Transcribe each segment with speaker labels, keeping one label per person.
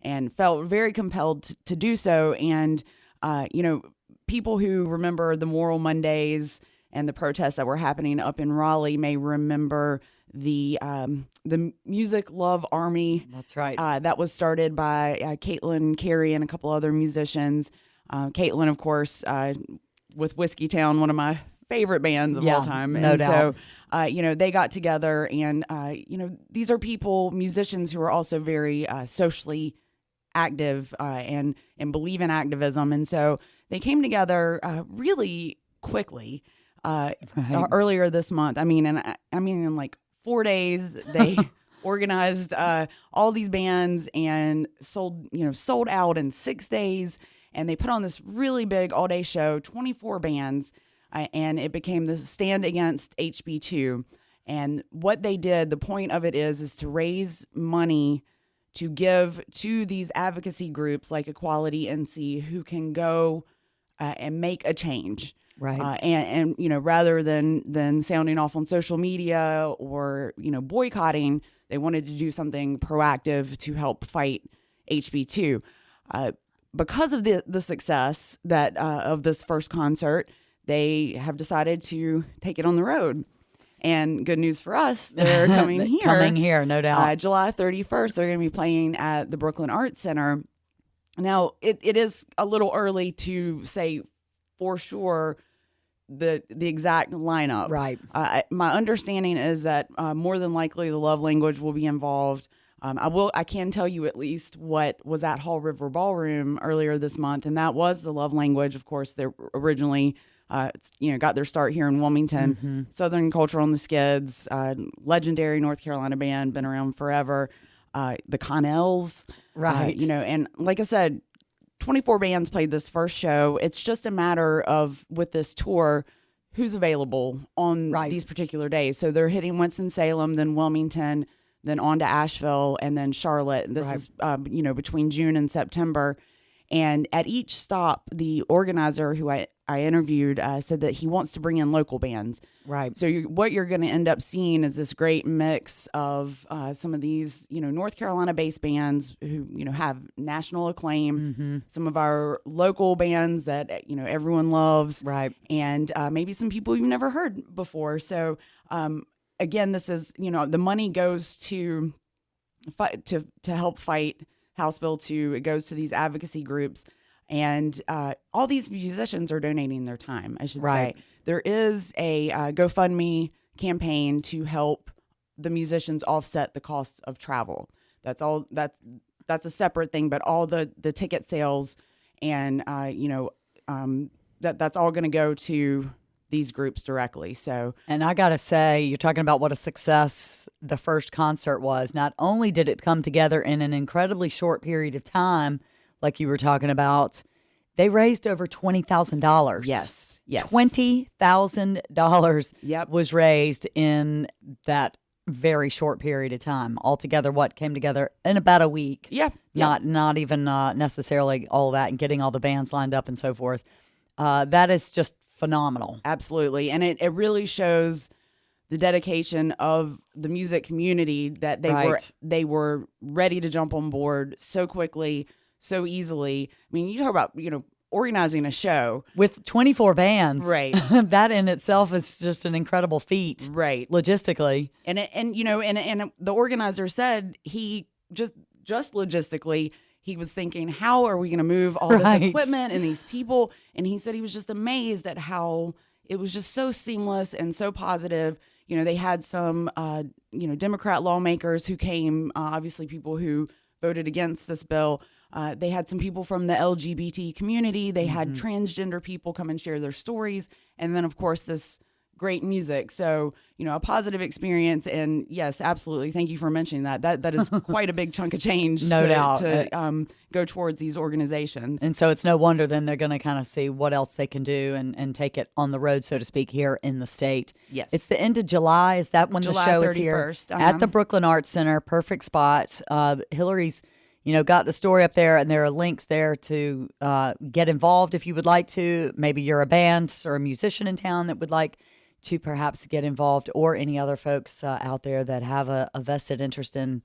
Speaker 1: and felt very compelled to do so. And, people who remember the Moral Mondays and the protests that were happening up in Raleigh may remember the Music Love Army.
Speaker 2: That's right.
Speaker 1: That was started by Caitlin Carey and a couple other musicians. Caitlin, of course, with Whiskey Town, one of my favorite bands of all time.
Speaker 2: No doubt.
Speaker 1: So, they got together and, these are musicians who are also very socially active and believe in activism. And so they came together really quickly earlier this month. In like 4 days, they organized all these bands and sold out in 6 days. And they put on this really big all-day show, 24 bands, and it became the Stand Against HB2. And what they did, the point of it is to raise money to give to these advocacy groups like Equality NC who can go and make a change.
Speaker 2: Right.
Speaker 1: And rather than sounding off on social media or, boycotting, they wanted to do something proactive to help fight HB2. Because of the success that of this first concert, they have decided to take it on the road. And good news for us, they're coming here.
Speaker 2: Coming here, no doubt.
Speaker 1: July 31st, they're going to be playing at the Brooklyn Arts Center. Now, it is a little early to say for sure the exact lineup.
Speaker 2: Right.
Speaker 1: My understanding is that more than likely the love language will be involved. I can tell you at least what was at Hall River Ballroom earlier this month, and that was the love language. Of course, they're originally got their start here in Wilmington.
Speaker 2: Mm-hmm.
Speaker 1: Southern Culture on the Skids, legendary North Carolina band, been around forever. The Connells,
Speaker 2: right?
Speaker 1: And like I said, 24 bands played this first show. It's just a matter of, with this tour, who's available on these particular days. So they're hitting Winston-Salem, then Wilmington, then on to Asheville, and then Charlotte. This is, between June and September. And at each stop, the organizer who I interviewed said that he wants to bring in local bands.
Speaker 2: Right.
Speaker 1: So what you're going to end up seeing is this great mix of some of these, North Carolina-based bands who, have national acclaim,
Speaker 2: mm-hmm.
Speaker 1: some of our local bands that, everyone loves.
Speaker 2: Right.
Speaker 1: And maybe some people you've never heard before. So, again, this is, the money goes to help fight House Bill 2. It goes to these advocacy groups. And all these musicians are donating their time, I should say. There is a GoFundMe campaign to help the musicians offset the cost of travel. That's all. That's a separate thing. But all the ticket sales and that's all going to go to these groups directly. So,
Speaker 2: and I gotta say, you're talking about what a success the first concert was. Not only did it come together in an incredibly short period of time, like you were talking about, they raised over $20,000.
Speaker 1: Yes.
Speaker 2: $20,000 was raised in that very short period of time. Altogether, what came together in about a week.
Speaker 1: Yeah.
Speaker 2: Not even necessarily all that, and getting all the bands lined up and so forth. That is just phenomenal.
Speaker 1: Absolutely. And it really shows the dedication of the music community that they were ready to jump on board so quickly, so easily. I mean, you talk about, organizing a show
Speaker 2: with 24 bands.
Speaker 1: Right.
Speaker 2: That in itself is just an incredible feat.
Speaker 1: Right.
Speaker 2: Logistically.
Speaker 1: And the organizer said he just logistically, he was thinking, how are we going to move all this equipment and these people? And he said he was just amazed at how it was just so seamless and so positive. They had some, Democrat lawmakers who came, obviously people who voted against this bill. They had some people from the LGBT community. They had transgender people come and share their stories. And then, of course, this great music. So, a positive experience. And yes, absolutely. Thank you for mentioning that. That is quite a big chunk of change
Speaker 2: no doubt.
Speaker 1: To go towards these organizations.
Speaker 2: And so it's no wonder then they're going to kind of see what else they can do and take it on the road, so to speak, here in the state.
Speaker 1: Yes.
Speaker 2: It's the end of July. Is that when
Speaker 1: July
Speaker 2: the show
Speaker 1: 31st,
Speaker 2: is here? At the Brooklyn Arts Center. Perfect spot. Hillary's got the story up there, and there are links there to get involved if you would like to. Maybe you're a band or a musician in town that would like to perhaps get involved, or any other folks out there that have a vested interest in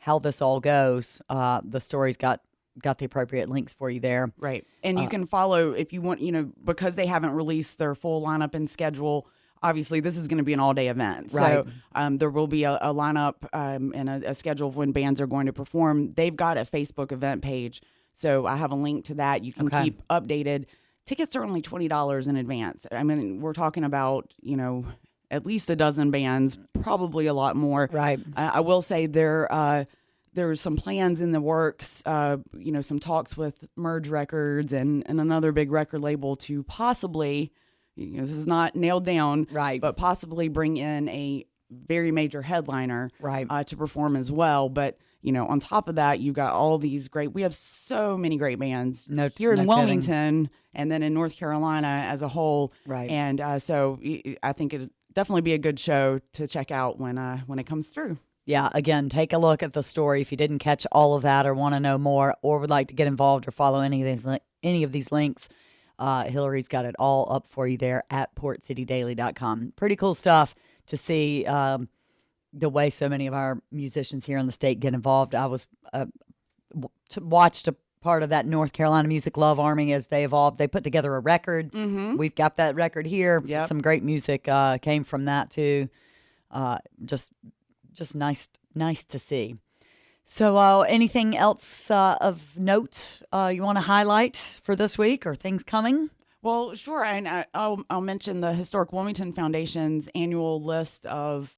Speaker 2: how this all goes, the story's got the appropriate links for you there.
Speaker 1: Right. And you can follow if you want, because they haven't released their full lineup and schedule. Obviously, this is going to be an all-day event.
Speaker 2: Right.
Speaker 1: So there will be a lineup and a schedule of when bands are going to perform. They've got a Facebook event page. So I have a link to that. You can keep updated. Tickets are only $20 in advance. I mean, we're talking about, at least a dozen bands, probably a lot more.
Speaker 2: Right.
Speaker 1: I will say there's some plans in the works, some talks with Merge Records and another big record label to possibly, this is not nailed down,
Speaker 2: right,
Speaker 1: but possibly bring in a very major headliner
Speaker 2: right.
Speaker 1: To perform as well. But, on top of that, you've got all these we have so many great bands here in Wilmington and then in North Carolina as a whole.
Speaker 2: Right.
Speaker 1: And so I think it'd definitely be a good show to check out when it comes through.
Speaker 2: Yeah, again, take a look at the story if you didn't catch all of that or want to know more or would like to get involved or follow any of these links. Hillary's got it all up for you there at portcitydaily.com. Pretty cool stuff to see the way so many of our musicians here in the state get involved. I was watched a part of that North Carolina Music Love Army as they evolved. They put together a record.
Speaker 1: Mm-hmm.
Speaker 2: We've got that record here.
Speaker 1: Yep.
Speaker 2: Some great music came from that too. Just nice to see. So anything else of note you want to highlight for this week or things coming?
Speaker 1: Well, sure. And I'll mention the Historic Wilmington Foundation's annual list of